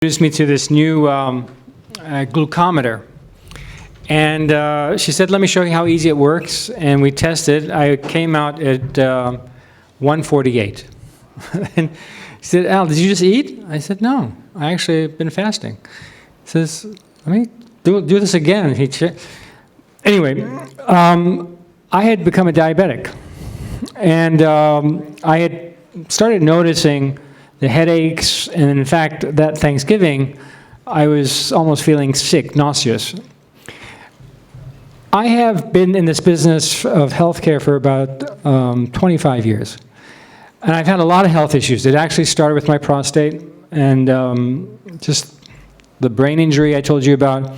Introduced me to this new glucometer. And she said, let me show you how easy it works. And we tested. I came out at 148. And she said, Al, did you just eat? I said, no, I actually have been fasting. He says, let me do this again. Anyway, I had become a diabetic. And I had started noticing the headaches, and in fact, that Thanksgiving, I was almost feeling sick, nauseous. I have been in this business of healthcare for about 25 years. And I've had a lot of health issues. It actually started with my prostate and just the brain injury I told you about.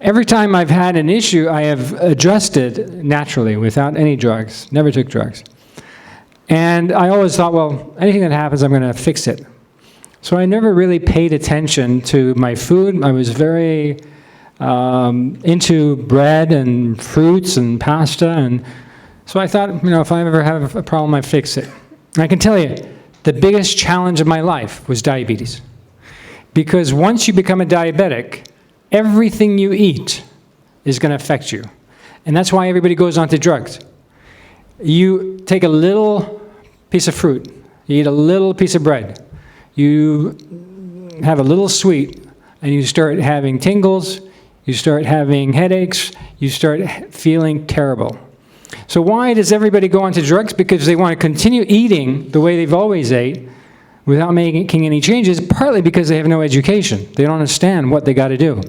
Every time I've had an issue, I have addressed it naturally without any drugs, never took drugs. And I always thought, well, anything that happens, I'm going to fix it. So I never really paid attention to my food. I was very into bread and fruits and pasta. And so I thought, if I ever have a problem, I fix it. And I can tell you, the biggest challenge of my life was diabetes. Because once you become a diabetic, everything you eat is going to affect you. And that's why everybody goes on to drugs. You take a little piece of fruit, you eat a little piece of bread, you have a little sweet, and you start having tingles, you start having headaches, you start feeling terrible. So why does everybody go on to drugs? Because they want to continue eating the way they've always ate without making any changes, partly because they have no education. They don't understand what they got to do.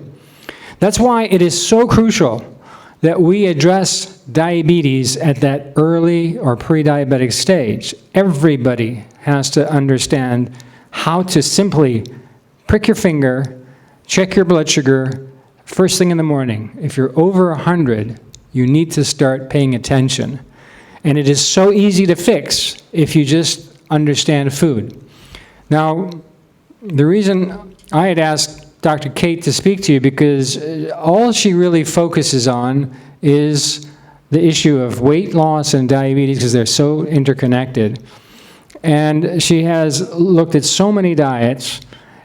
That's why it is so crucial that we address diabetes at that early or pre-diabetic stage. Everybody has to understand how to simply prick your finger, check your blood sugar first thing in the morning. If you're over 100, you need to start paying attention. And it is so easy to fix if you just understand food. Now, the reason I had asked Dr. Kate to speak to you, because all she really focuses on is the issue of weight loss and diabetes, because they're so interconnected. And she has looked at so many diets,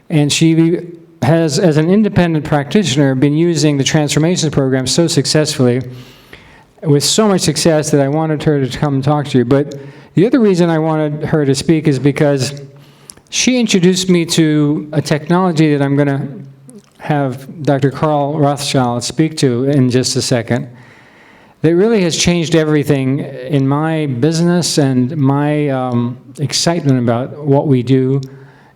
and she has, as an independent practitioner, been using the Transformations program so successfully, with so much success that I wanted her to come and talk to you. But the other reason I wanted her to speak is because she introduced me to a technology that I'm going to have Dr. Carl Rothschild speak to in just a second, that really has changed everything in my business and my excitement about what we do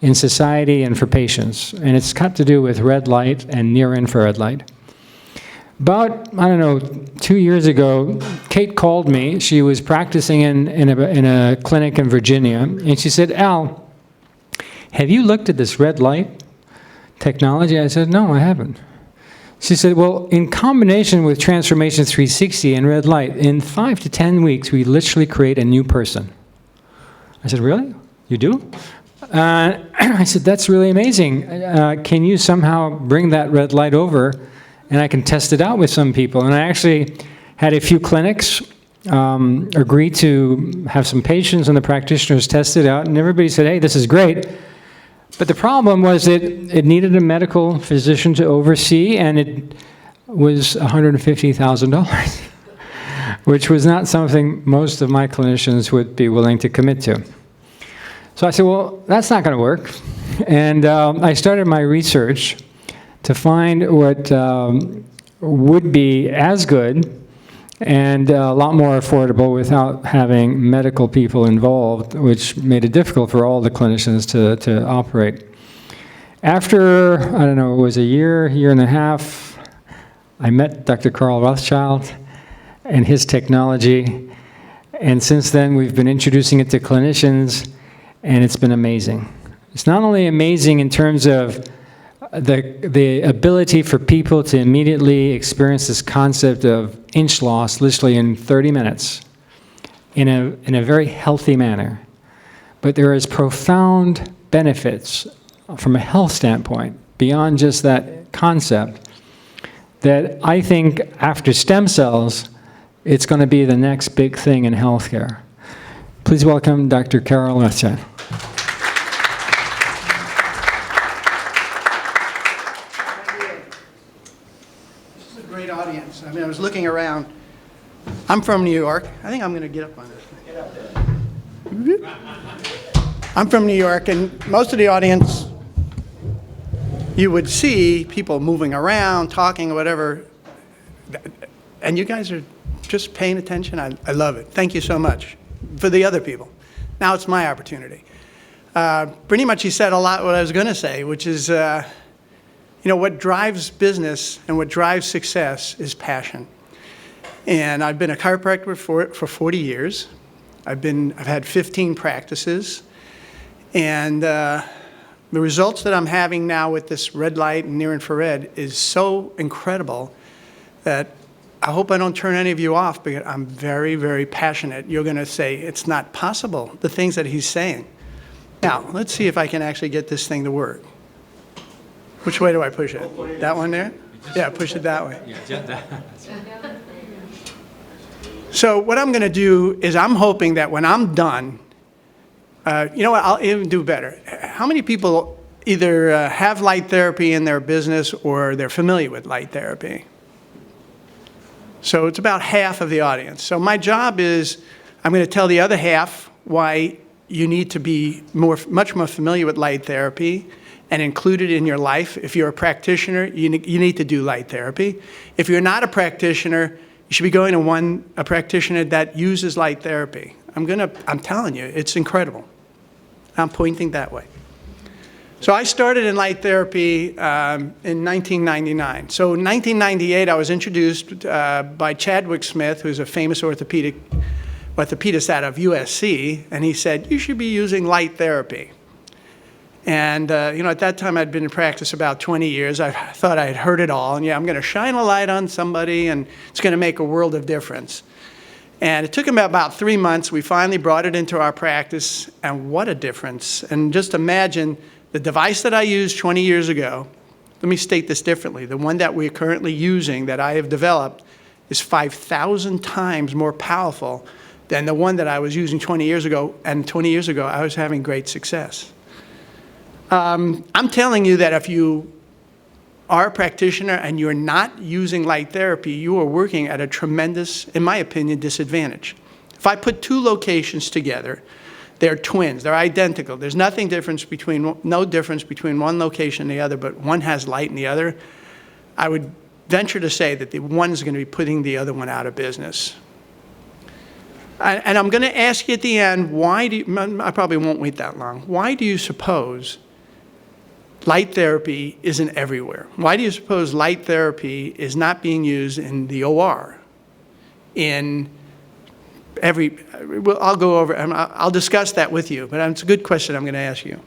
in society and for patients. And it's got to do with red light and near-infrared light. About, 2 years ago, Kate called me. She was practicing in a clinic in Virginia, and she said, Al, have you looked at this red light technology? I said, no, I haven't. She said, well, in combination with Transformation 360 and red light, in 5 to 10 weeks, we literally create a new person. I said, really? You do? I said, that's really amazing. Can you somehow bring that red light over, and I can test it out with some people? And I actually had a few clinics agree to have some patients and the practitioners test it out, and everybody said, hey, this is great. But the problem was that it needed a medical physician to oversee, and it was $150,000, which was not something most of my clinicians would be willing to commit to. So I said, well, that's not going to work. And I started my research to find what would be as good and a lot more affordable without having medical people involved, which made it difficult for all the clinicians to operate. After, it was a year and a half, I met Dr. Carl Rothschild and his technology, and since then we've been introducing it to clinicians, and it's been amazing. It's not only amazing in terms of the ability for people to immediately experience this concept of inch loss literally in 30 minutes in a very healthy manner. But there is profound benefits from a health standpoint beyond just that concept that I think after stem cells, it's going to be the next big thing in healthcare. Please welcome Dr. Carol Rothschild. great audience. I mean, I was looking around. I'm from New York. I think I'm going to get up on this. Get up there. I'm from New York, and most of the audience, you would see people moving around, talking, or whatever. And you guys are just paying attention. I love it. Thank you so much for the other people. Now it's my opportunity. Pretty much he said a lot what I was going to say, which is, what drives business and what drives success is passion. And I've been a chiropractor for 40 years. I've had 15 practices. And the results that I'm having now with this red light and near infrared is so incredible that I hope I don't turn any of you off, because I'm very, very passionate. You're going to say, it's not possible, the things that he's saying. Now, let's see if I can actually get this thing to work. Which way do I push it? That one there? Yeah, push it that way. So what I'm going to do is I'm hoping that when I'm done, you know what, I'll even do better. How many people either have light therapy in their business or they're familiar with light therapy? So it's about half of the audience. So my job is, I'm going to tell the other half why you need to be much more familiar with light therapy and include it in your life. If you're a practitioner, you need to do light therapy. If you're not a practitioner, you should be going to a practitioner that uses light therapy. I'm telling you, it's incredible. I'm pointing that way. So I started in light therapy in 1999. So in 1998, I was introduced by Chadwick Smith, who's a famous orthopedist out of USC, and he said, you should be using light therapy. And at that time, I'd been in practice about 20 years. I thought I had heard it all, and I'm going to shine a light on somebody, and it's going to make a world of difference. And it took him about 3 months. We finally brought it into our practice, and what a difference. And just imagine the device that I used 20 years ago. Let me state this differently. The one that we're currently using, that I have developed, is 5,000 times more powerful than the one that I was using 20 years ago. And 20 years ago, I was having great success. I'm telling you that if you are a practitioner and you're not using light therapy, you are working at a tremendous, in my opinion, disadvantage. If I put two locations together, they're twins, they're identical. There's no difference between one location and the other, but one has light and the other. I would venture to say that the one is going to be putting the other one out of business. And I'm going to ask you at the end, I probably won't wait that long, why do you suppose light therapy isn't everywhere? Why do you suppose light therapy is not being used in the OR? I'll go over, I'll discuss that with you, but it's a good question I'm going to ask you.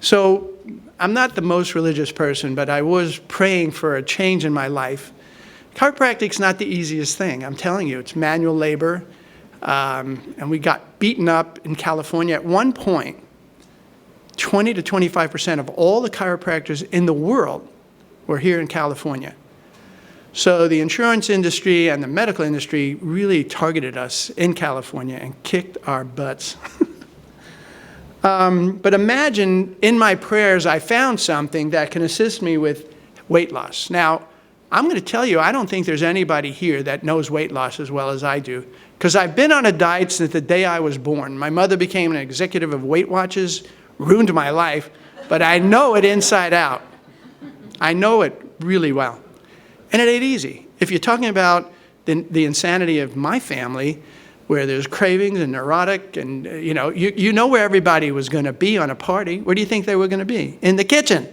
So I'm not the most religious person, but I was praying for a change in my life. Chiropractic's not the easiest thing. I'm telling you, it's manual labor. And we got beaten up in California. At one point, 20 to 25% of all the chiropractors in the world were here in California. So the insurance industry and the medical industry really targeted us in California and kicked our butts. But imagine in my prayers, I found something that can assist me with weight loss. Now, I'm going to tell you, I don't think there's anybody here that knows weight loss as well as I do, because I've been on a diet since the day I was born. My mother became an executive of Weight Watchers, ruined my life, but I know it inside out. I know it really well. And it ain't easy. If you're talking about the insanity of my family, where there's cravings and neurotic, and you know where everybody was going to be on a party. Where do you think they were going to be? In the kitchen.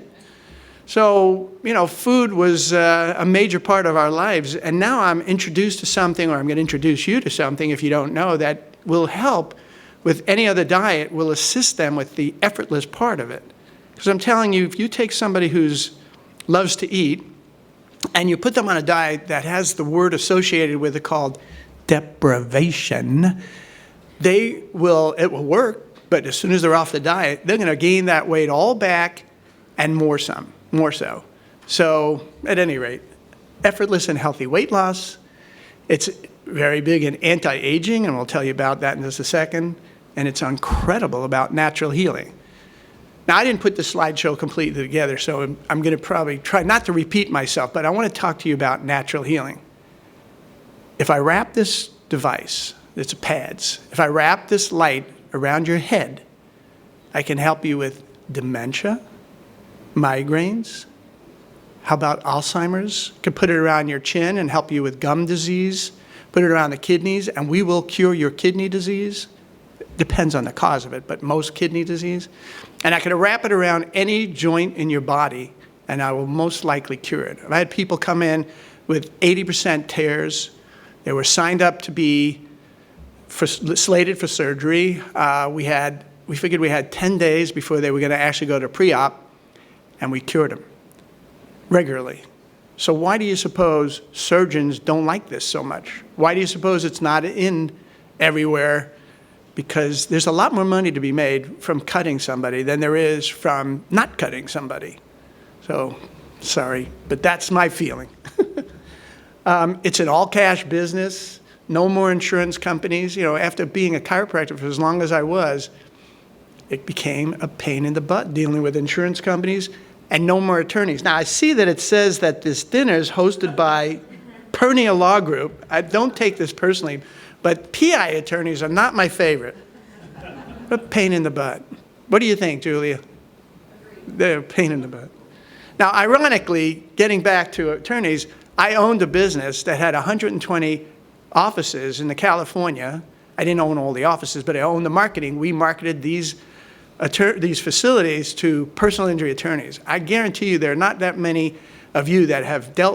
So, food was a major part of our lives. And now I'm introduced to something, or I'm going to introduce you to something, if you don't know, that will help with any other diet, will assist them with the effortless part of it. Because I'm telling you, if you take somebody who loves to eat, and you put them on a diet that has the word associated with it called deprivation, it will work, but as soon as they're off the diet, they're going to gain that weight all back and more so. So at any rate, effortless and healthy weight loss. It's very big in anti-aging, and we'll tell you about that in just a second. And it's incredible about natural healing. Now, I didn't put the slideshow completely together, so I'm going to probably try not to repeat myself, but I want to talk to you about natural healing. If I wrap this device, it's pads, if I wrap this light around your head, I can help you with dementia, migraines. How about Alzheimer's? Could put it around your chin and help you with gum disease. Put it around the kidneys, and we will cure your kidney disease. Depends on the cause of it, but most kidney disease. And I can wrap it around any joint in your body, and I will most likely cure it. I had people come in with 80% tears. They were signed up to be slated for surgery. We figured we had 10 days before they were going to actually go to pre-op, and we cured them regularly. So why do you suppose surgeons don't like this so much? Why do you suppose it's not in everywhere? Because there's a lot more money to be made from cutting somebody than there is from not cutting somebody. So, sorry, but that's my feeling. It's an all-cash business, no more insurance companies. You know, after being a chiropractor for as long as I was, it became a pain in the butt dealing with insurance companies and no more attorneys. Now, I see that it says that this dinner is hosted by Pernia Law Group. I don't take this personally, but PI attorneys are not my favorite. A pain in the butt. What do you think, Julia? They're a pain in the butt. Now, ironically, getting back to attorneys, I owned a business that had 120 offices in California. I didn't own all the offices, but I owned the marketing. We marketed these facilities to personal injury attorneys. I guarantee you there are not that many of you that have dealt with